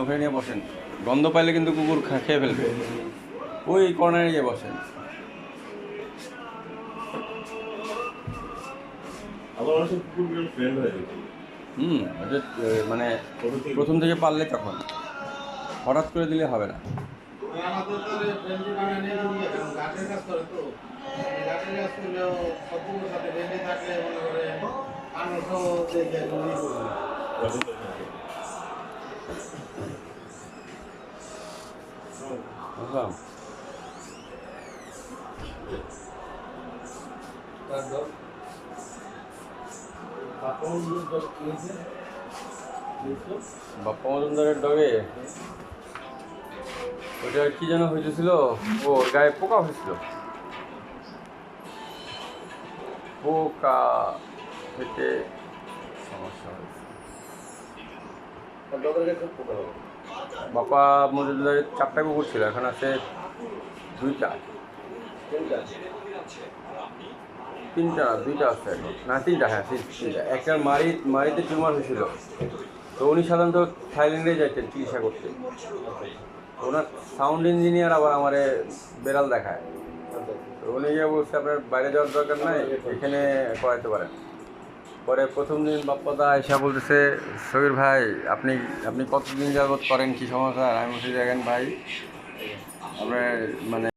ওখানে নিয়ে বসেন, গন্ধ পাইলে কিন্তু কুকুর খেয়ে ফেলবে। ওই কর্নারে গিয়ে বসেন। ওটা মানে প্রথম থেকে পারলে তখন, হঠাৎ করে দিলে হবে না। বুঝলাম। বাপ্পা মজুমদারের ডগে ওটা কি যেন হয়েছিল, ওর গায়ে পোকা হয়েছিল, পোকা থেকে সমস্যা হয়েছে। বাপ্পা মজুমদারের 4টা কুকুর ছিল, এখন আছে 2টা, 3টা না 2টা আছে এখন, না 3টা, হ্যাঁ 3টা। একটা মারিতে টিউমার হয়েছিল, তো উনি সাধারণত থাইল্যান্ডে যাইতেন চিকিৎসা করতে। ওনার সাউন্ড ইঞ্জিনিয়ার আবার আমারে বেড়াল দেখায়, তো উনি গিয়ে বলছে আপনার বাইরে যাওয়ার দরকার নাই, এখানে করাইতে পারেন। পরে প্রথম দিন বাপ্পাদা এসে বলতেছে, সবির ভাই আপনি আপনি কতদিন যাবত করেন, কী সমস্যা? আমি বলছি দেখেন ভাই, আপনার মানে